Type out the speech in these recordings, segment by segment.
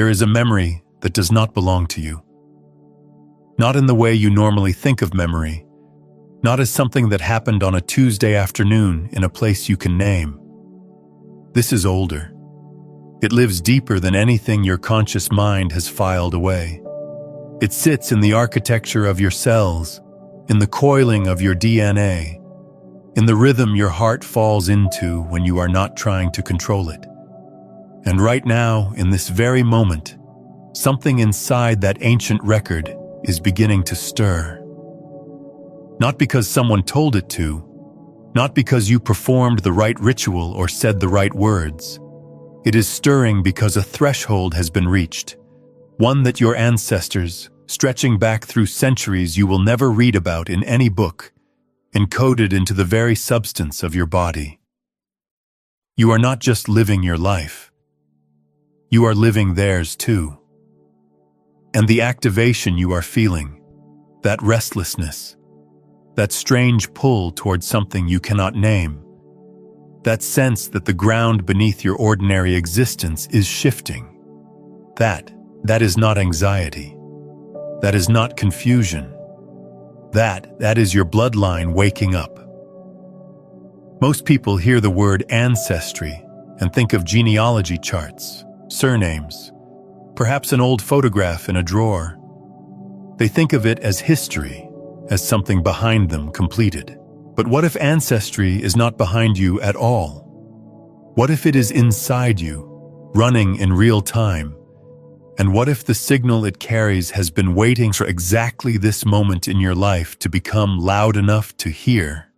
There is a memory that does not belong to you. Not in the way you normally think of memory, not as something that happened on a Tuesday afternoon in a place you can name. This is older. It lives deeper than anything your conscious mind has filed away. It sits in the architecture of your cells, in the coiling of your DNA, in the rhythm your heart falls into when you are not trying to control it. And right now, in this very moment, something inside that ancient record is beginning to stir. Not because someone told it to, not because you performed the right ritual or said the right words. It is stirring because a threshold has been reached, one that your ancestors, stretching back through centuries you will never read about in any book, encoded into the very substance of your body. You are not just living your life. You are living theirs too. And the activation you are feeling, that restlessness, that strange pull towards something you cannot name, that sense that the ground beneath your ordinary existence is shifting, that is not anxiety. That is not confusion. That is your bloodline waking up. Most people hear the word ancestry and think of genealogy charts, surnames, perhaps an old photograph in a drawer. They think of it as history, as something behind them completed. But what if ancestry is not behind you at all? What if it is inside you, running in real time? And what if the signal it carries has been waiting for exactly this moment in your life to become loud enough to hear?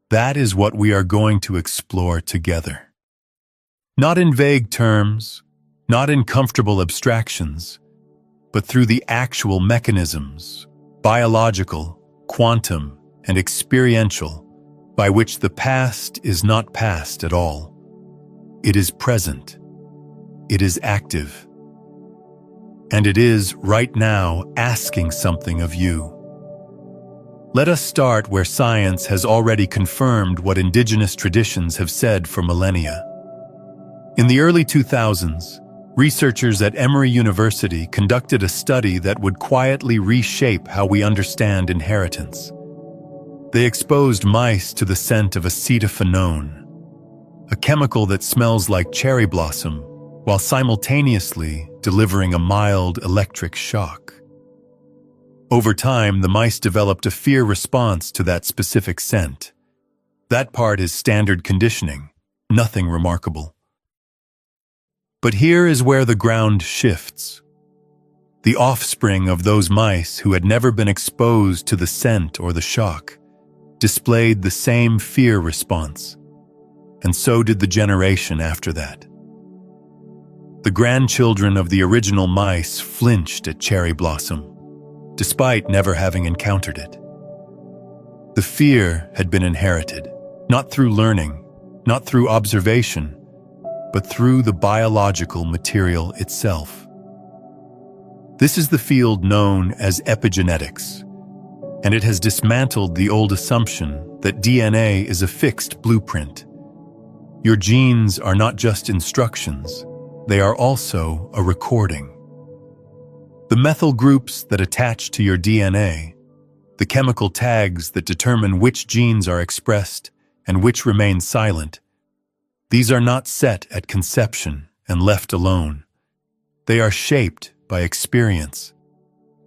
That is what we are going to explore together. Not in vague terms, not in comfortable abstractions, but through the actual mechanisms, biological, quantum, and experiential, by which the past is not past at all. It is present. It is active. And it is, right now, asking something of you. Let us start where science has already confirmed what indigenous traditions have said for millennia. In the early 2000s, researchers at Emory University conducted a study that would quietly reshape how we understand inheritance. They exposed mice to the scent of acetophenone, a chemical that smells like cherry blossom, while simultaneously delivering a mild electric shock. Over time, the mice developed a fear response to that specific scent. That part is standard conditioning, nothing remarkable. But here is where the ground shifts. The offspring of those mice who had never been exposed to the scent or the shock displayed the same fear response, and so did the generation after that. The grandchildren of the original mice flinched at cherry blossom, despite never having encountered it. The fear had been inherited, not through learning, not through observation, but through the biological material itself. This is the field known as epigenetics, and it has dismantled the old assumption that DNA is a fixed blueprint. Your genes are not just instructions, they are also a recording. The methyl groups that attach to your DNA, the chemical tags that determine which genes are expressed and which remain silent, these are not set at conception and left alone. They are shaped by experience,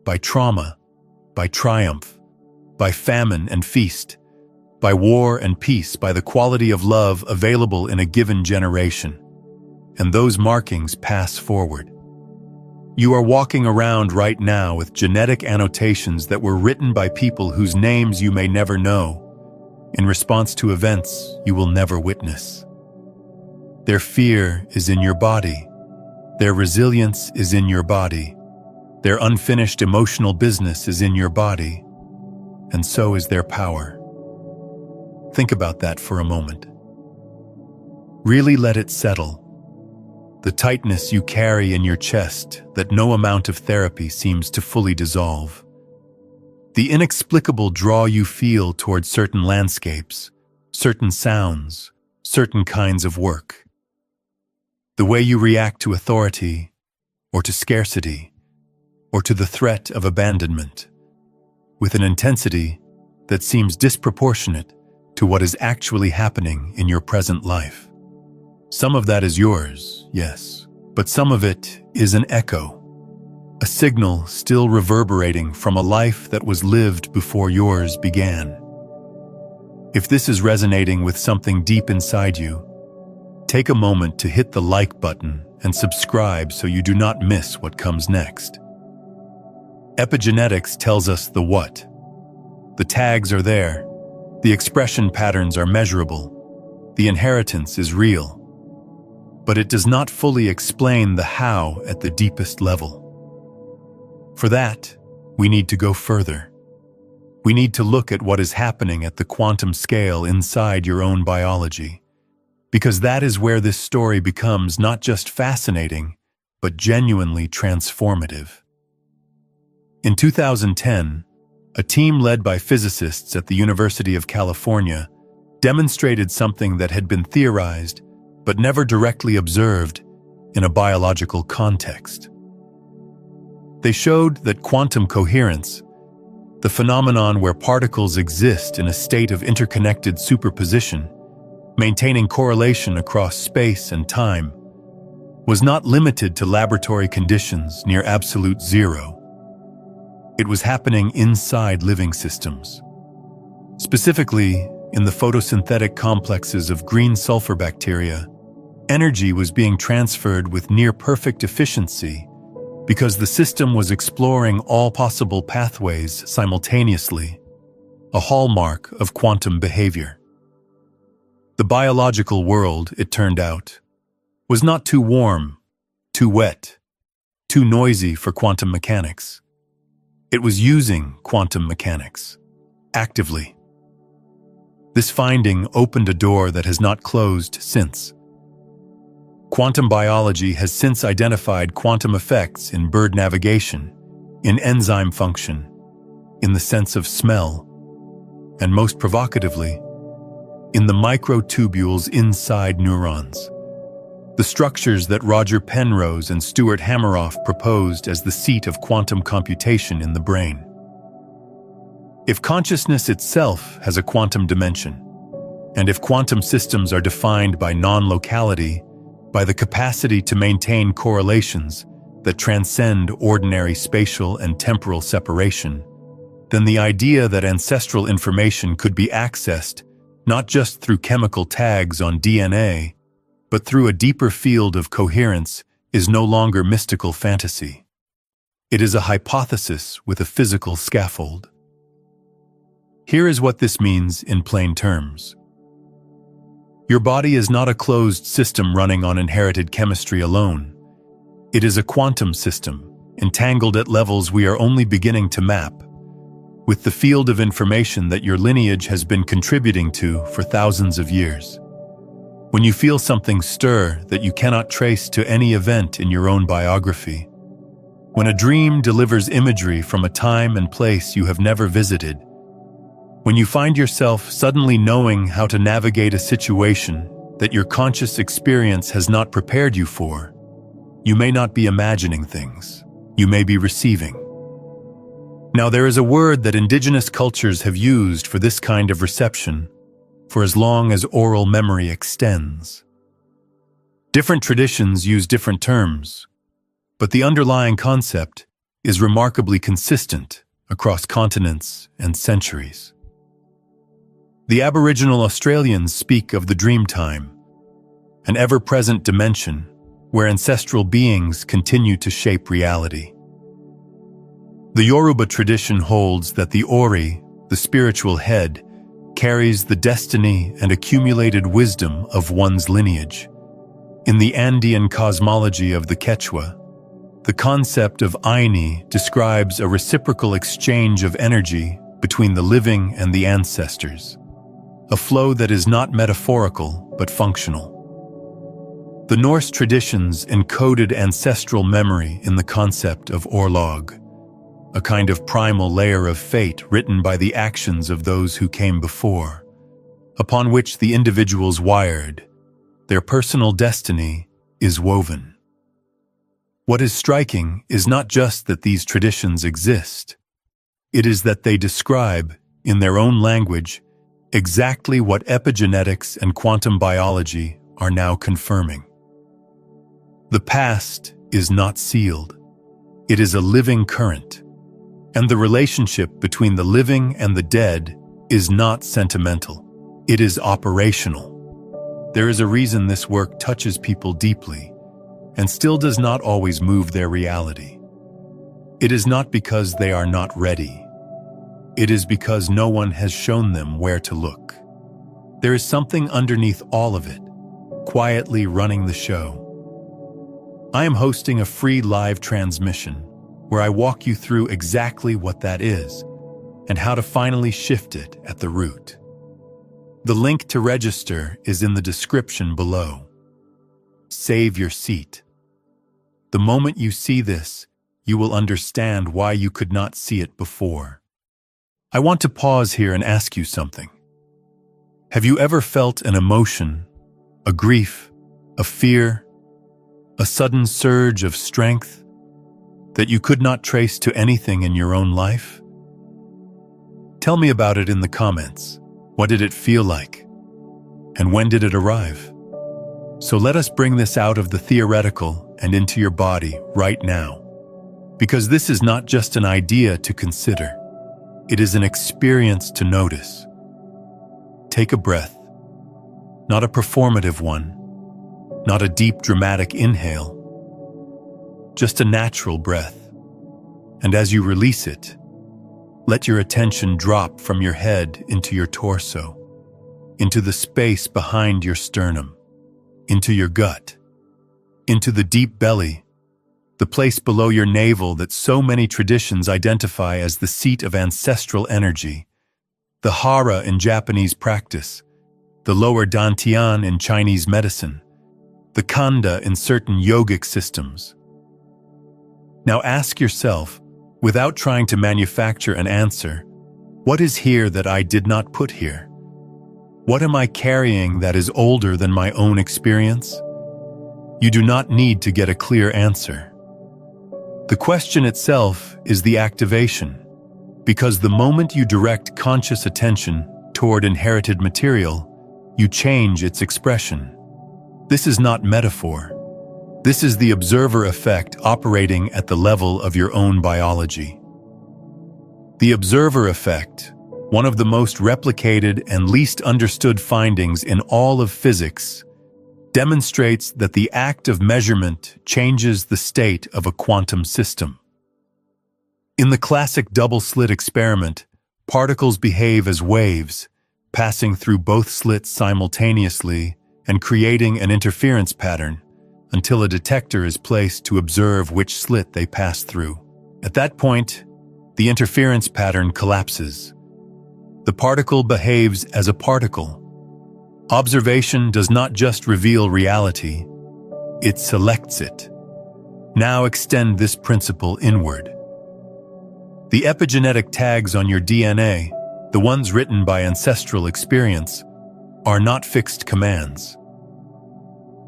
by trauma, by triumph, by famine and feast, by war and peace, by the quality of love available in a given generation. And those markings pass forward. You are walking around right now with genetic annotations that were written by people whose names you may never know, in response to events you will never witness. Their fear is in your body. Their resilience is in your body. Their unfinished emotional business is in your body. And so is their power. Think about that for a moment. Really let it settle. The tightness you carry in your chest that no amount of therapy seems to fully dissolve. The inexplicable draw you feel toward certain landscapes, certain sounds, certain kinds of work. The way you react to authority, or to scarcity, or to the threat of abandonment, with an intensity that seems disproportionate to what is actually happening in your present life. Some of that is yours, yes, but some of it is an echo, a signal still reverberating from a life that was lived before yours began. If this is resonating with something deep inside you, take a moment to hit the like button and subscribe so you do not miss what comes next. Epigenetics tells us the what. The tags are there, the expression patterns are measurable, the inheritance is real. But it does not fully explain the how at the deepest level. For that, we need to go further. We need to look at what is happening at the quantum scale inside your own biology, because that is where this story becomes not just fascinating, but genuinely transformative. In 2010, a team led by physicists at the University of California demonstrated something that had been theorized but never directly observed in a biological context. They showed that quantum coherence, the phenomenon where particles exist in a state of interconnected superposition, maintaining correlation across space and time, was not limited to laboratory conditions near absolute zero. It was happening inside living systems. Specifically, in the photosynthetic complexes of green sulfur bacteria, energy was being transferred with near-perfect efficiency because the system was exploring all possible pathways simultaneously, a hallmark of quantum behavior. The biological world, it turned out, was not too warm, too wet, too noisy for quantum mechanics. It was using quantum mechanics, actively. This finding opened a door that has not closed since. Quantum biology has since identified quantum effects in bird navigation, in enzyme function, in the sense of smell, and most provocatively, in the microtubules inside neurons, the structures that Roger Penrose and Stuart Hameroff proposed as the seat of quantum computation in the brain. If consciousness itself has a quantum dimension, and if quantum systems are defined by non-locality, by the capacity to maintain correlations that transcend ordinary spatial and temporal separation, then the idea that ancestral information could be accessed not just through chemical tags on DNA, but through a deeper field of coherence is no longer mystical fantasy. It is a hypothesis with a physical scaffold. Here is what this means in plain terms. Your body is not a closed system running on inherited chemistry alone. It is a quantum system, entangled at levels we are only beginning to map, with the field of information that your lineage has been contributing to for thousands of years. When you feel something stir that you cannot trace to any event in your own biography, when a dream delivers imagery from a time and place you have never visited, when you find yourself suddenly knowing how to navigate a situation that your conscious experience has not prepared you for, you may not be imagining things, you may be receiving. Now, there is a word that indigenous cultures have used for this kind of reception for as long as oral memory extends. Different traditions use different terms, but the underlying concept is remarkably consistent across continents and centuries. The Aboriginal Australians speak of the dream time, an ever-present dimension where ancestral beings continue to shape reality. The Yoruba tradition holds that the Ori, the spiritual head, carries the destiny and accumulated wisdom of one's lineage. In the Andean cosmology of the Quechua, the concept of Aini describes a reciprocal exchange of energy between the living and the ancestors, a flow that is not metaphorical but functional. The Norse traditions encoded ancestral memory in the concept of Orlog, a kind of primal layer of fate written by the actions of those who came before, upon which the individuals wired. Their personal destiny is woven. What is striking is not just that these traditions exist. It is that they describe, in their own language, exactly what epigenetics and quantum biology are now confirming. The past is not sealed. It is a living current. And the relationship between the living and the dead is not sentimental. It is operational. There is a reason this work touches people deeply and still does not always move their reality. It is not because they are not ready. It is because no one has shown them where to look. There is something underneath all of it, quietly running the show. I am hosting a free live transmission where I walk you through exactly what that is and how to finally shift it at the root. The link to register is in the description below. Save your seat. The moment you see this, you will understand why you could not see it before. I want to pause here and ask you something. Have you ever felt an emotion, a grief, a fear, a sudden surge of strength that you could not trace to anything in your own life? Tell me about it in the comments. What did it feel like? And when did it arrive? So let us bring this out of the theoretical and into your body right now. Because this is not just an idea to consider. It is an experience to notice. Take a breath. Not a performative one. Not a deep, dramatic inhale. Just a natural breath. And as you release it, let your attention drop from your head into your torso, into the space behind your sternum, into your gut, into the deep belly, the place below your navel that so many traditions identify as the seat of ancestral energy, the hara in Japanese practice, the lower dantian in Chinese medicine, the khanda in certain yogic systems. Now ask yourself, without trying to manufacture an answer, what is here that I did not put here? What am I carrying that is older than my own experience? You do not need to get a clear answer. The question itself is the activation, because the moment you direct conscious attention toward inherited material, you change its expression. This is not metaphor. This is the observer effect operating at the level of your own biology. The observer effect, one of the most replicated and least understood findings in all of physics, demonstrates that the act of measurement changes the state of a quantum system. In the classic double-slit experiment, particles behave as waves, passing through both slits simultaneously and creating an interference pattern, until a detector is placed to observe which slit they pass through. At that point, the interference pattern collapses. The particle behaves as a particle. Observation does not just reveal reality, it selects it. Now extend this principle inward. The epigenetic tags on your DNA, the ones written by ancestral experience, are not fixed commands.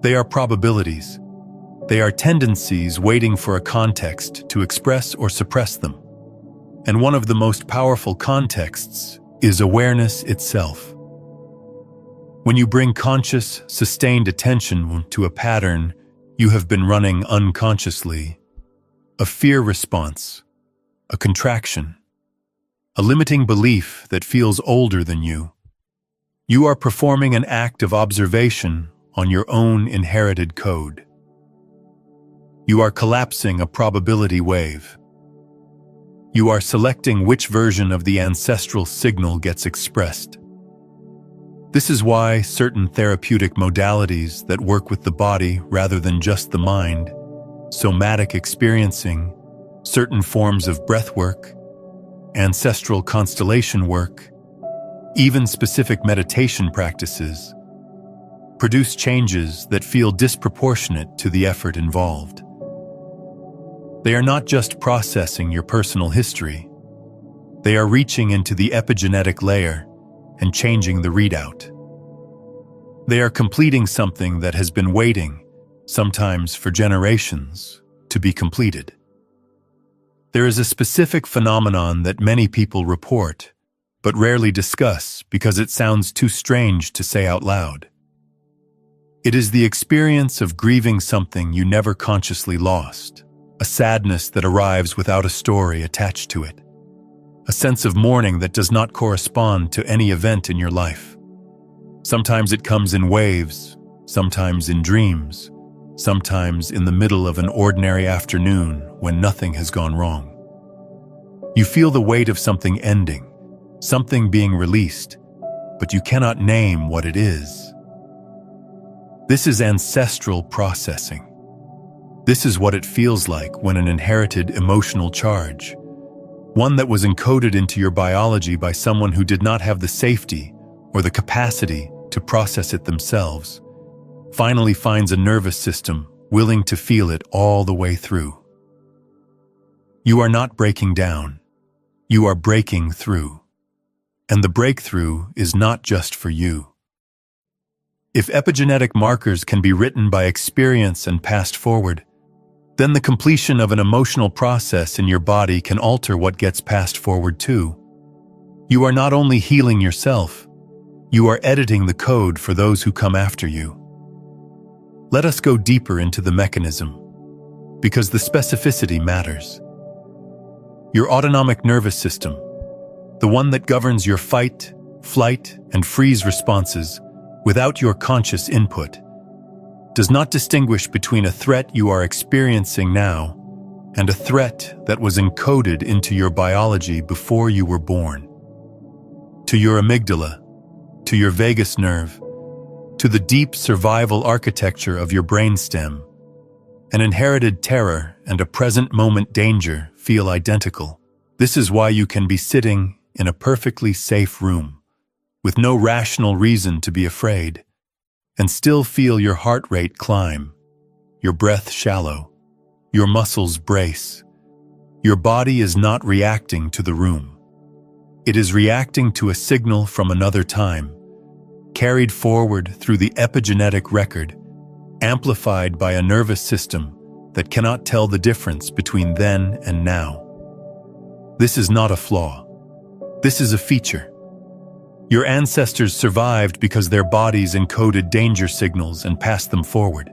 They are probabilities. They are tendencies waiting for a context to express or suppress them. And one of the most powerful contexts is awareness itself. When you bring conscious, sustained attention to a pattern you have been running unconsciously, a fear response, a contraction, a limiting belief that feels older than you, you are performing an act of observation on your own inherited code. You are collapsing a probability wave. You are selecting which version of the ancestral signal gets expressed. This is why certain therapeutic modalities that work with the body rather than just the mind, somatic experiencing, certain forms of breath work, ancestral constellation work, even specific meditation practices, produce changes that feel disproportionate to the effort involved. They are not just processing your personal history. They are reaching into the epigenetic layer and changing the readout. They are completing something that has been waiting, sometimes for generations, to be completed. There is a specific phenomenon that many people report, but rarely discuss because it sounds too strange to say out loud. It is the experience of grieving something you never consciously lost, a sadness that arrives without a story attached to it, a sense of mourning that does not correspond to any event in your life. Sometimes it comes in waves, sometimes in dreams, sometimes in the middle of an ordinary afternoon when nothing has gone wrong. You feel the weight of something ending, something being released, but you cannot name what it is. This is ancestral processing. This is what it feels like when an inherited emotional charge, one that was encoded into your biology by someone who did not have the safety or the capacity to process it themselves, finally finds a nervous system willing to feel it all the way through. You are not breaking down. You are breaking through. And the breakthrough is not just for you. If epigenetic markers can be written by experience and passed forward, then the completion of an emotional process in your body can alter what gets passed forward too. You are not only healing yourself, you are editing the code for those who come after you. Let us go deeper into the mechanism, because the specificity matters. Your autonomic nervous system, the one that governs your fight, flight, and freeze responses without your conscious input, does not distinguish between a threat you are experiencing now and a threat that was encoded into your biology before you were born. To your amygdala, to your vagus nerve, to the deep survival architecture of your brainstem, an inherited terror and a present moment danger feel identical. This is why you can be sitting in a perfectly safe room, with no rational reason to be afraid, and still feel your heart rate climb, your breath shallow, your muscles brace. Your body is not reacting to the room. It is reacting to a signal from another time, carried forward through the epigenetic record, amplified by a nervous system that cannot tell the difference between then and now. This is not a flaw. This is a feature. Your ancestors survived because their bodies encoded danger signals and passed them forward.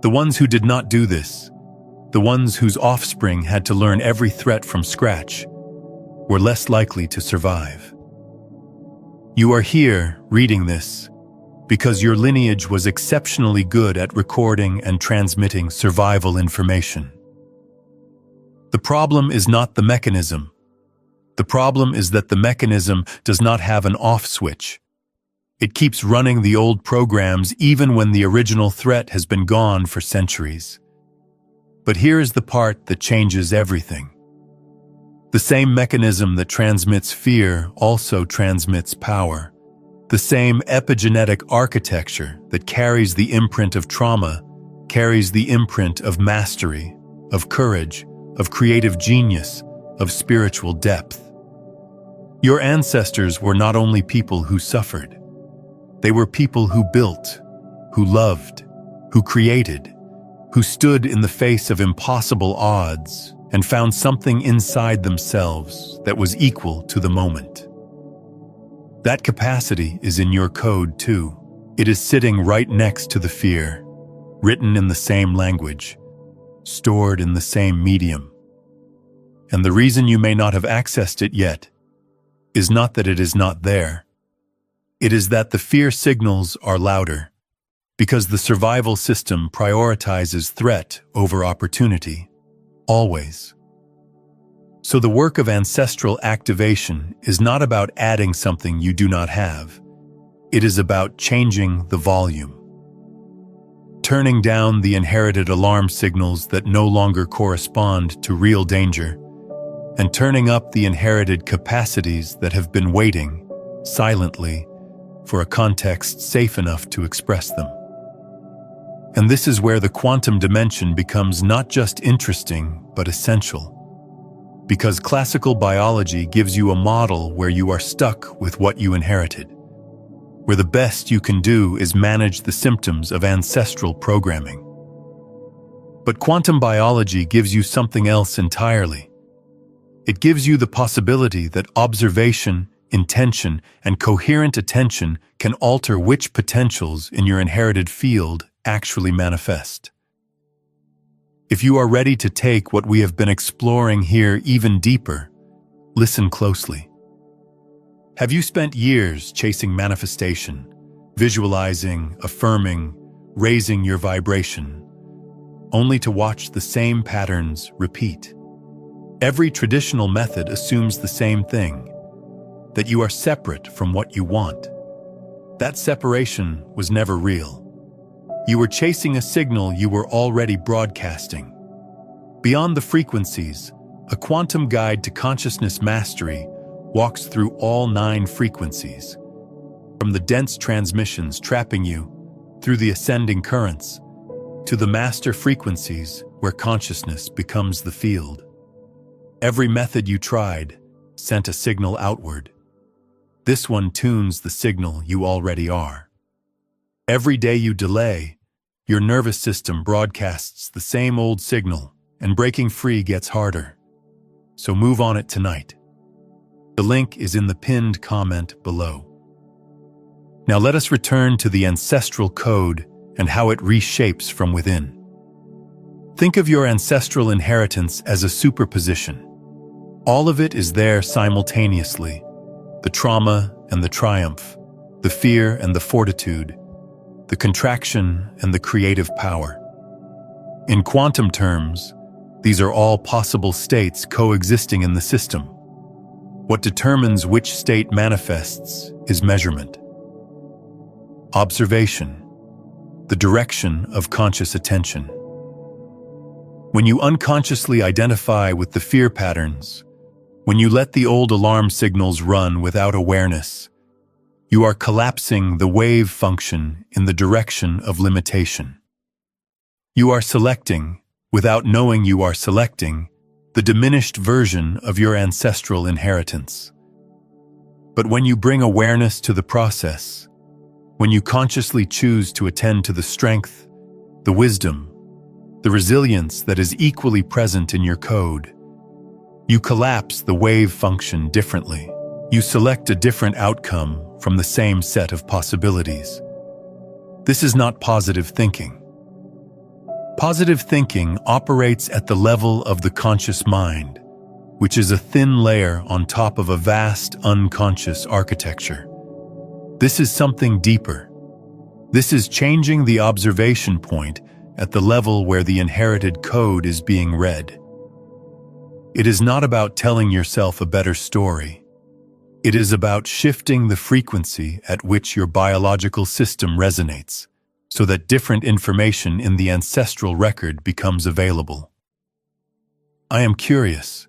The ones who did not do this, the ones whose offspring had to learn every threat from scratch, were less likely to survive. You are here reading this because your lineage was exceptionally good at recording and transmitting survival information. The problem is not the mechanism. The problem is that the mechanism does not have an off switch. It keeps running the old programs even when the original threat has been gone for centuries. But here is the part that changes everything. The same mechanism that transmits fear also transmits power. The same epigenetic architecture that carries the imprint of trauma carries the imprint of mastery, of courage, of creative genius, of spiritual depth. Your ancestors were not only people who suffered. They were people who built, who loved, who created, who stood in the face of impossible odds and found something inside themselves that was equal to the moment. That capacity is in your code too. It is sitting right next to the fear, written in the same language, stored in the same medium. And the reason you may not have accessed it yet is not that it is not there. It is that the fear signals are louder, because the survival system prioritizes threat over opportunity, always. So the work of ancestral activation is not about adding something you do not have. It is about changing the volume. Turning down the inherited alarm signals that no longer correspond to real danger, and turning up the inherited capacities that have been waiting, silently, for a context safe enough to express them. And this is where the quantum dimension becomes not just interesting, but essential. Because classical biology gives you a model where you are stuck with what you inherited, where the best you can do is manage the symptoms of ancestral programming. But quantum biology gives you something else entirely. It gives you the possibility that observation, intention, and coherent attention can alter which potentials in your inherited field actually manifest. If you are ready to take what we have been exploring here even deeper, listen closely. Have you spent years chasing manifestation, visualizing, affirming, raising your vibration, only to watch the same patterns repeat? Every traditional method assumes the same thing, that you are separate from what you want. That separation was never real. You were chasing a signal you were already broadcasting. Beyond the frequencies, a quantum guide to consciousness mastery walks through all 9 frequencies, from the dense transmissions trapping you, through the ascending currents, to the master frequencies where consciousness becomes the field. Every method you tried sent a signal outward. This one tunes the signal you already are. Every day you delay, your nervous system broadcasts the same old signal, and breaking free gets harder. So move on it tonight. The link is in the pinned comment below. Now let us return to the ancestral code and how it reshapes from within. Think of your ancestral inheritance as a superposition. All of it is there simultaneously: the trauma and the triumph, the fear and the fortitude, the contraction and the creative power. In quantum terms, these are all possible states coexisting in the system. What determines which state manifests is measurement. Observation, the direction of conscious attention. When you unconsciously identify with the fear patterns, when you let the old alarm signals run without awareness, you are collapsing the wave function in the direction of limitation. You are selecting, without knowing you are selecting, the diminished version of your ancestral inheritance. But when you bring awareness to the process, when you consciously choose to attend to the strength, the wisdom, the resilience that is equally present in your code, you collapse the wave function differently. You select a different outcome from the same set of possibilities. This is not positive thinking. Positive thinking operates at the level of the conscious mind, which is a thin layer on top of a vast unconscious architecture. This is something deeper. This is changing the observation point at the level where the inherited code is being read. It is not about telling yourself a better story. It is about shifting the frequency at which your biological system resonates, so that different information in the ancestral record becomes available. I am curious.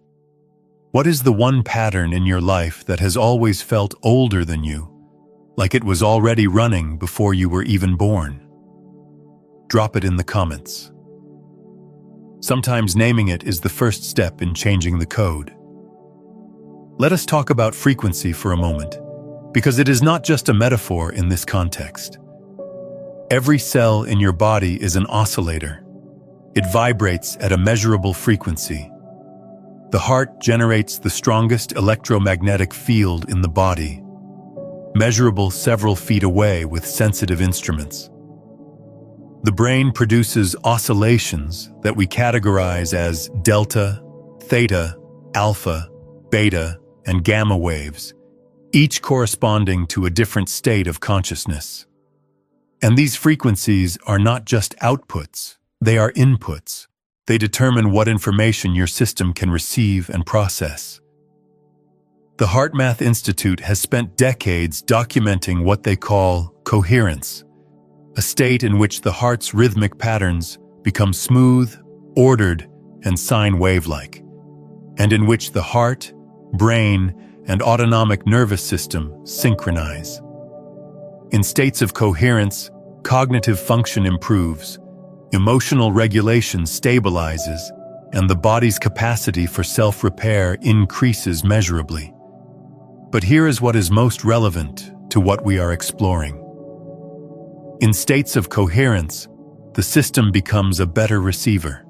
What is the one pattern in your life that has always felt older than you, like it was already running before you were even born? Drop it in the comments. Sometimes naming it is the first step in changing the code. Let us talk about frequency for a moment, because it is not just a metaphor in this context. Every cell in your body is an oscillator. It vibrates at a measurable frequency. The heart generates the strongest electromagnetic field in the body, measurable several feet away with sensitive instruments. The brain produces oscillations that we categorize as delta, theta, alpha, beta, and gamma waves, each corresponding to a different state of consciousness. And these frequencies are not just outputs, they are inputs. They determine what information your system can receive and process. The HeartMath Institute has spent decades documenting what they call coherence, a state in which the heart's rhythmic patterns become smooth, ordered, and sine wave-like, and in which the heart, brain, and autonomic nervous system synchronize. In states of coherence, cognitive function improves, emotional regulation stabilizes, and the body's capacity for self-repair increases measurably. But here is what is most relevant to what we are exploring. In states of coherence, the system becomes a better receiver.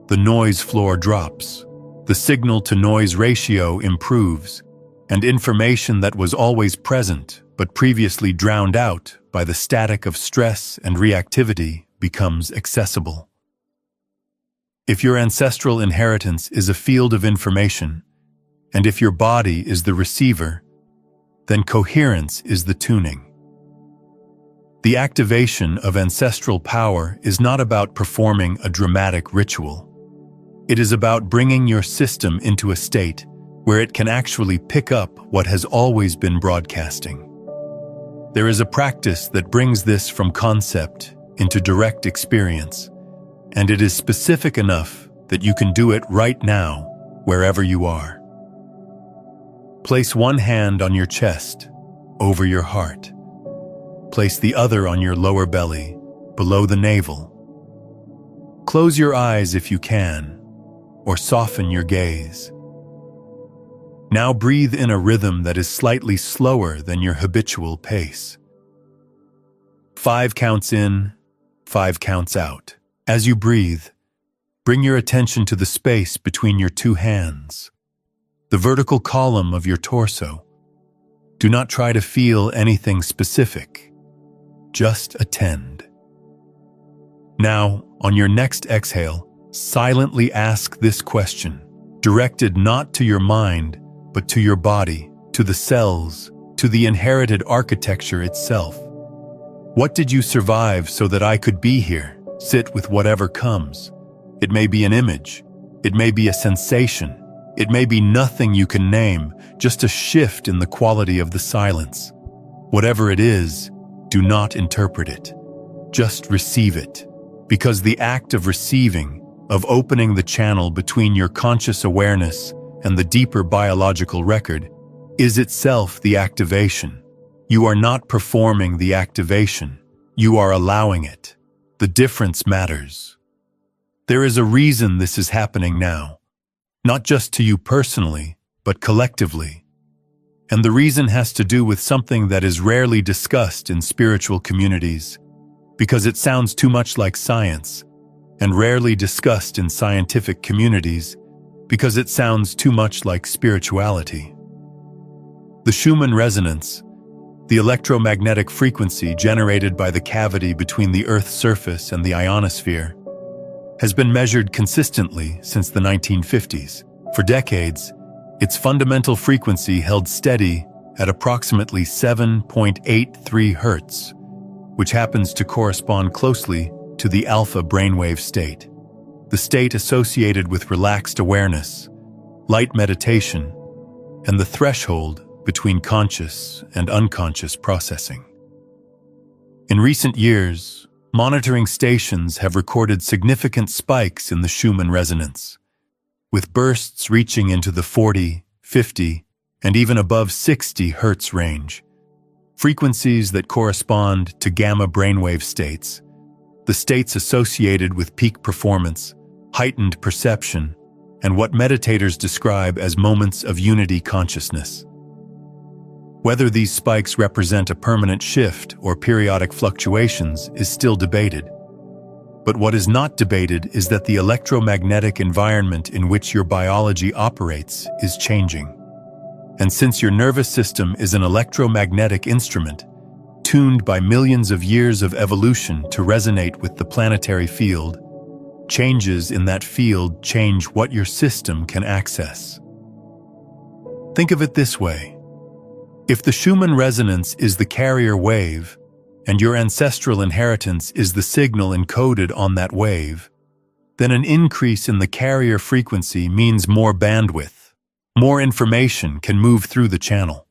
the noise floor drops, the signal-to-noise ratio improves, and information that was always present but previously drowned out by the static of stress and reactivity becomes accessible. If your ancestral inheritance is a field of information, and if your body is the receiver, then coherence is the tuning. The activation of ancestral power is not about performing a dramatic ritual. It is about bringing your system into a state where it can actually pick up what has always been broadcasting. There is a practice that brings this from concept into direct experience, and it is specific enough that you can do it right now, wherever you are. Place one hand on your chest, over your heart. Place the other on your lower belly, below the navel. Close your eyes if you can, or soften your gaze. Now breathe in a rhythm that is slightly slower than your habitual pace. 5 counts in, 5 counts out. As you breathe, bring your attention to the space between your two hands, the vertical column of your torso. Do not try to feel anything specific. Just attend. Now, on your next exhale, silently ask this question, directed not to your mind, but to your body, to the cells, to the inherited architecture itself. What did you survive so that I could be here? Sit with whatever comes. It may be an image. It may be a sensation. It may be nothing you can name, just a shift in the quality of the silence. Whatever it is, do not interpret it. Just receive it. Because the act of receiving, of opening the channel between your conscious awareness and the deeper biological record, is itself the activation. You are not performing the activation. You are allowing it. The difference matters. There is a reason this is happening now, not just to you personally, but collectively. And the reason has to do with something that is rarely discussed in spiritual communities, because it sounds too much like science, and rarely discussed in scientific communities, because it sounds too much like spirituality. The Schumann resonance, the electromagnetic frequency generated by the cavity between the Earth's surface and the ionosphere, has been measured consistently since the 1950s. For decades, its fundamental frequency held steady at approximately 7.83 Hz, which happens to correspond closely to the alpha brainwave state, the state associated with relaxed awareness, light meditation, and the threshold between conscious and unconscious processing. In recent years, monitoring stations have recorded significant spikes in the Schumann resonance, with bursts reaching into the 40, 50, and even above 60 Hz range, frequencies that correspond to gamma brainwave states, the states associated with peak performance, heightened perception, and what meditators describe as moments of unity consciousness. Whether these spikes represent a permanent shift or periodic fluctuations is still debated. But what is not debated is that the electromagnetic environment in which your biology operates is changing. And since your nervous system is an electromagnetic instrument, tuned by millions of years of evolution to resonate with the planetary field, changes in that field change what your system can access. Think of it this way. If the Schumann resonance is the carrier wave, and your ancestral inheritance is the signal encoded on that wave, then an increase in the carrier frequency means more bandwidth. More information can move through the channel.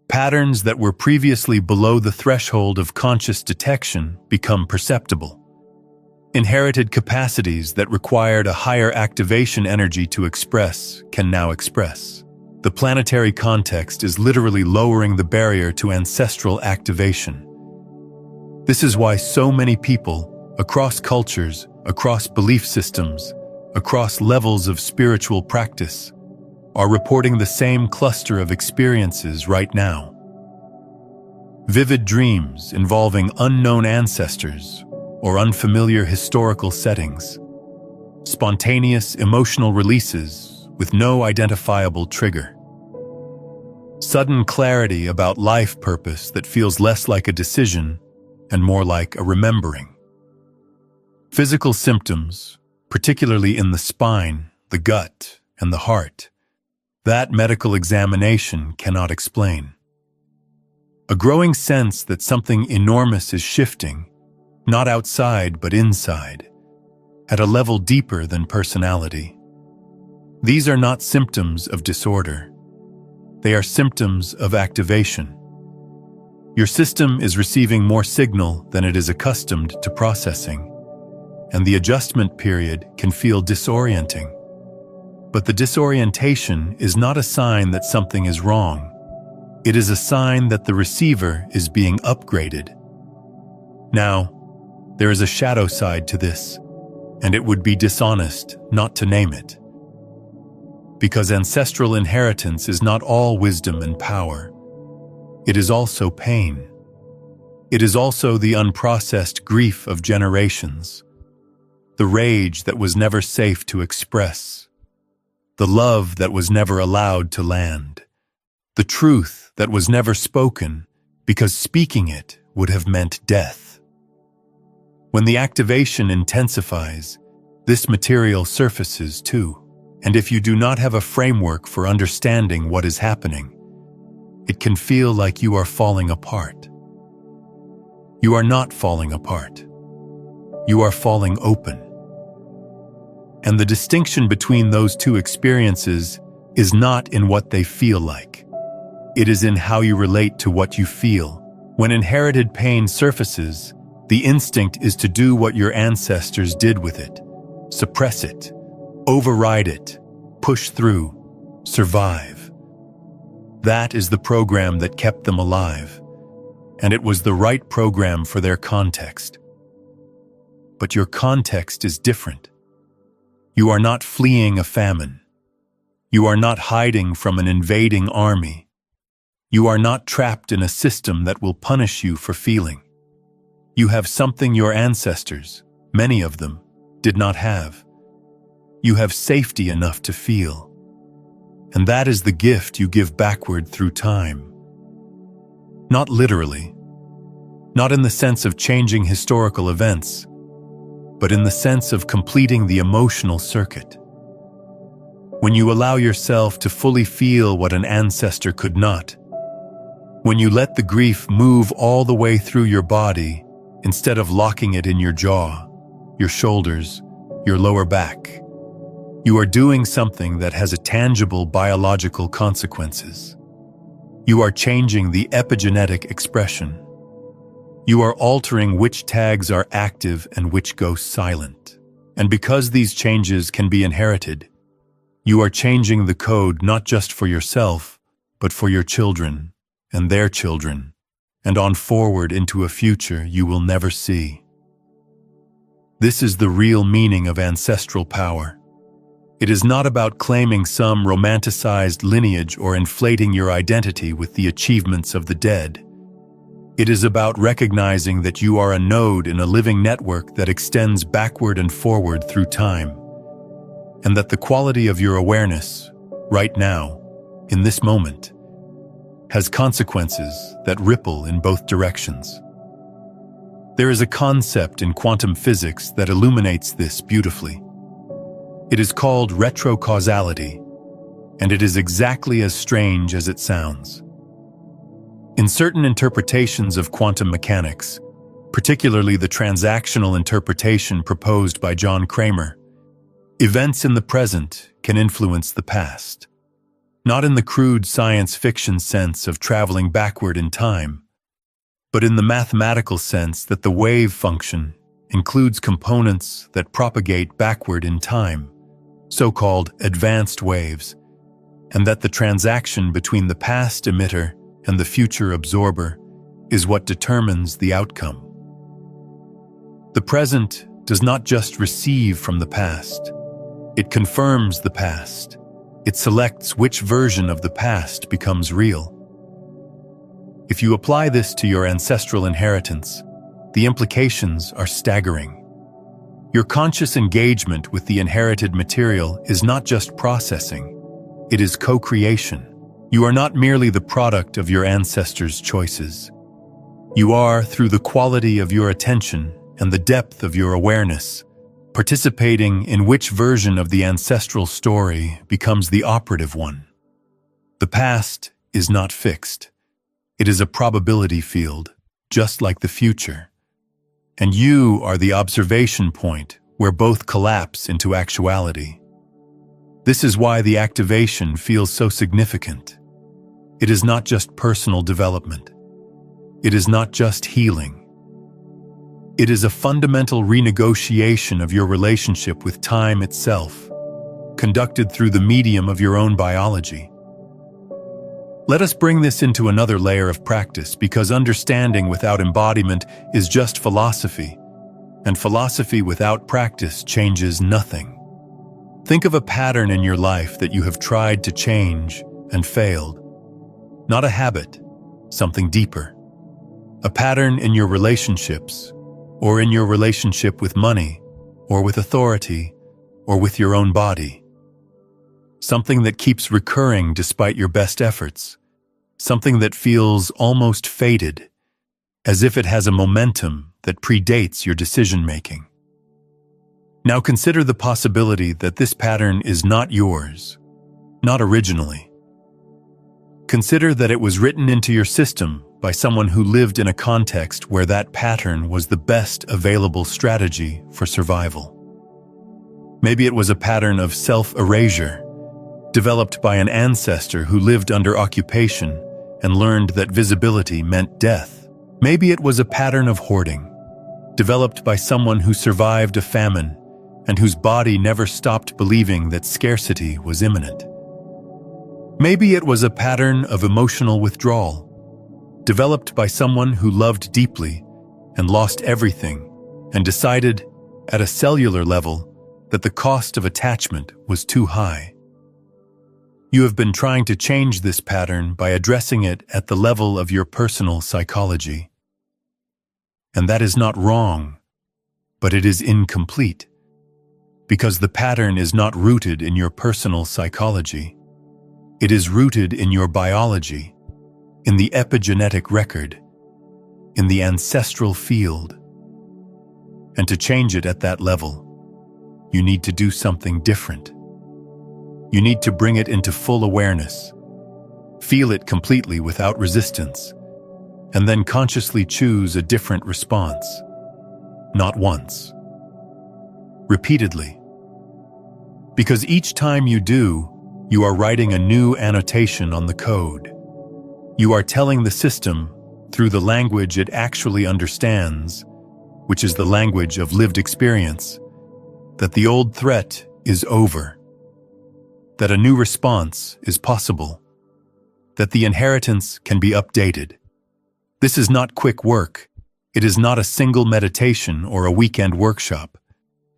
Patterns that were previously below the threshold of conscious detection become perceptible. Inherited capacities that required a higher activation energy to express can now express. The planetary context is literally lowering the barrier to ancestral activation. This is why so many people, across cultures, across belief systems, across levels of spiritual practice, are reporting the same cluster of experiences right now. Vivid dreams involving unknown ancestors or unfamiliar historical settings. spontaneous emotional releases with no identifiable trigger. Sudden clarity about life purpose that feels less like a decision and more like a remembering. Physical symptoms, particularly in the spine, the gut, and the heart, that medical examination cannot explain. A growing sense that something enormous is shifting, not outside but inside, at a level deeper than personality. These are not symptoms of disorder. They are symptoms of activation. Your system is receiving more signal than it is accustomed to processing, and the adjustment period can feel disorienting. But the disorientation is not a sign that something is wrong. It is a sign that the receiver is being upgraded. Now, there is a shadow side to this, and it would be dishonest not to name it. Because ancestral inheritance is not all wisdom and power. It is also pain. It is also the unprocessed grief of generations, the rage that was never safe to express, the love that was never allowed to land, the truth that was never spoken because speaking it would have meant death. When the activation intensifies, this material surfaces too. And if you do not have a framework for understanding what is happening, it can feel like you are falling apart. You are not falling apart. You are falling open. And the distinction between those two experiences is not in what they feel like. It is in how you relate to what you feel. When inherited pain surfaces, the instinct is to do what your ancestors did with it. Suppress it, override it, push through, survive. That is the program that kept them alive, and it was the right program for their context. But your context is different. You are not fleeing a famine. You are not hiding from an invading army. You are not trapped in a system that will punish you for feeling. You have something your ancestors, many of them, did not have. You have safety enough to feel. And that is the gift you give backward through time. Not literally, not in the sense of changing historical events, but in the sense of completing the emotional circuit. When you allow yourself to fully feel what an ancestor could not, when you let the grief move all the way through your body instead of locking it in your jaw, your shoulders, your lower back, you are doing something that has a tangible biological consequences. You are changing the epigenetic expression. You are altering which tags are active and which go silent. And because these changes can be inherited, you are changing the code not just for yourself, but for your children and their children, and on forward into a future you will never see. This is the real meaning of ancestral power. It is not about claiming some romanticized lineage or inflating your identity with the achievements of the dead. It is about recognizing that you are a node in a living network that extends backward and forward through time, and that the quality of your awareness, right now, in this moment, has consequences that ripple in both directions. There is a concept in quantum physics that illuminates this beautifully. It is called retrocausality, and it is exactly as strange as it sounds. In certain interpretations of quantum mechanics, particularly the transactional interpretation proposed by John Kramer, events in the present can influence the past. Not in the crude science fiction sense of traveling backward in time, but in the mathematical sense that the wave function includes components that propagate backward in time, so-called advanced waves, and that the transaction between the past emitter and the future absorber is what determines the outcome. The present does not just receive from the past, it confirms the past. It selects which version of the past becomes real. If you apply this to your ancestral inheritance, the implications are staggering. Your conscious engagement with the inherited material is not just processing, it is co-creation. You are not merely the product of your ancestors' choices. You are, through the quality of your attention and the depth of your awareness, participating in which version of the ancestral story becomes the operative one. The past is not fixed. It is a probability field, just like the future. And you are the observation point where both collapse into actuality. This is why the activation feels so significant. It is not just personal development. It is not just healing. It is a fundamental renegotiation of your relationship with time itself, conducted through the medium of your own biology. Let us bring this into another layer of practice, because understanding without embodiment is just philosophy, and philosophy without practice changes nothing. Think of a pattern in your life that you have tried to change and failed. Not a habit, something deeper. A pattern in your relationships, or in your relationship with money, or with authority, or with your own body. Something that keeps recurring despite your best efforts. Something that feels almost fated, as if it has a momentum that predates your decision-making. Now consider the possibility that this pattern is not yours, not originally. Consider that it was written into your system by someone who lived in a context where that pattern was the best available strategy for survival. Maybe it was a pattern of self-erasure, developed by an ancestor who lived under occupation and learned that visibility meant death. Maybe it was a pattern of hoarding, developed by someone who survived a famine and whose body never stopped believing that scarcity was imminent. Maybe it was a pattern of emotional withdrawal, developed by someone who loved deeply and lost everything and decided, at a cellular level, that the cost of attachment was too high. You have been trying to change this pattern by addressing it at the level of your personal psychology. And that is not wrong, but it is incomplete, because the pattern is not rooted in your personal psychology. It is rooted in your biology, in the epigenetic record, in the ancestral field. And to change it at that level, you need to do something different. You need to bring it into full awareness, feel it completely without resistance, and then consciously choose a different response. Not once. Repeatedly. Because each time you do, you are writing a new annotation on the code. You are telling the system, through the language it actually understands, which is the language of lived experience, that the old threat is over, that a new response is possible, that the inheritance can be updated. This is not quick work. It is not a single meditation or a weekend workshop.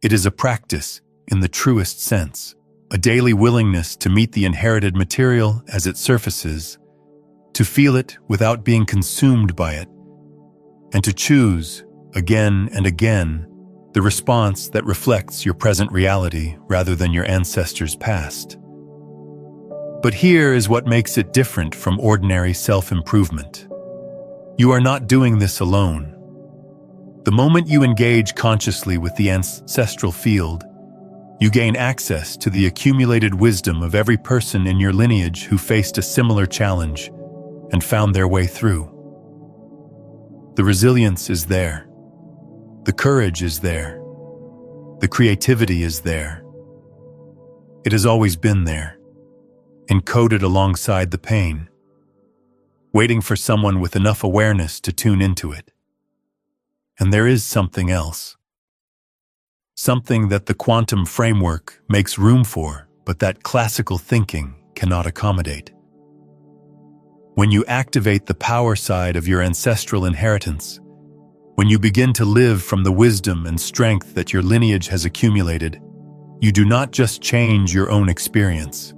It is a practice in the truest sense, a daily willingness to meet the inherited material as it surfaces, to feel it without being consumed by it, and to choose, again and again, the response that reflects your present reality rather than your ancestors' past. But here is what makes it different from ordinary self-improvement. You are not doing this alone. The moment you engage consciously with the ancestral field, you gain access to the accumulated wisdom of every person in your lineage who faced a similar challenge and found their way through. The resilience is there. The courage is there. The creativity is there. It has always been there, encoded alongside the pain, waiting for someone with enough awareness to tune into it. And there is something else. Something that the quantum framework makes room for, but that classical thinking cannot accommodate. When you activate the power side of your ancestral inheritance, when you begin to live from the wisdom and strength that your lineage has accumulated, you do not just change your own experience.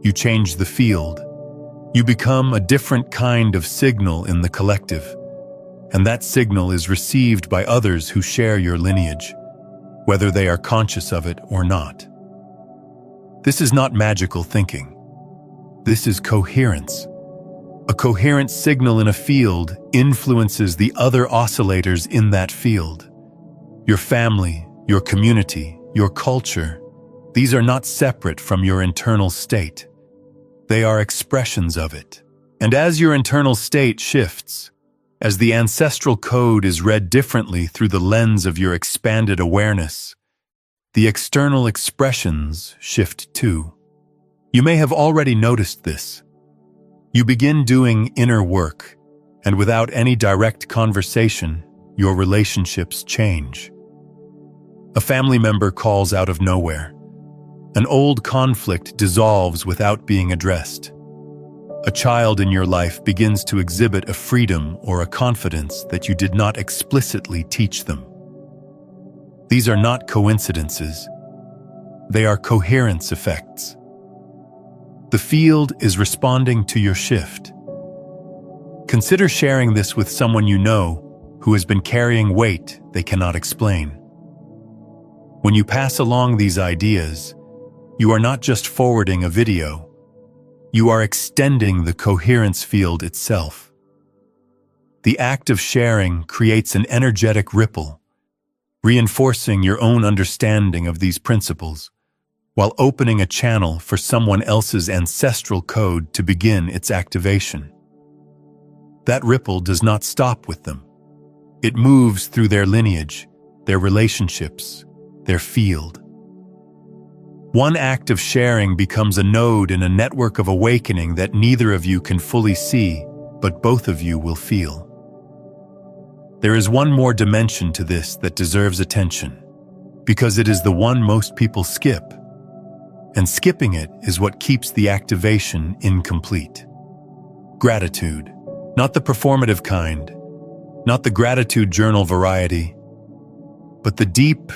You change the field. You become a different kind of signal in the collective, and that signal is received by others who share your lineage, whether they are conscious of it or not. This is not magical thinking. This is coherence. A coherent signal in a field influences the other oscillators in that field. Your family, your community, your culture, these are not separate from your internal state. They are expressions of it. And as your internal state shifts, as the ancestral code is read differently through the lens of your expanded awareness, the external expressions shift too. You may have already noticed this. You begin doing inner work, and without any direct conversation, your relationships change. A family member calls out of nowhere. An old conflict dissolves without being addressed. A child in your life begins to exhibit a freedom or a confidence that you did not explicitly teach them. These are not coincidences. They are coherence effects. The field is responding to your shift. Consider sharing this with someone you know who has been carrying weight they cannot explain. When you pass along these ideas, you are not just forwarding a video, you are extending the coherence field itself. The act of sharing creates an energetic ripple, reinforcing your own understanding of these principles, while opening a channel for someone else's ancestral code to begin its activation. That ripple does not stop with them. It moves through their lineage, their relationships, their field. One act of sharing becomes a node in a network of awakening that neither of you can fully see, but both of you will feel. There is one more dimension to this that deserves attention, because it is the one most people skip, and skipping it is what keeps the activation incomplete. Gratitude, not the performative kind, not the gratitude journal variety, but the deep,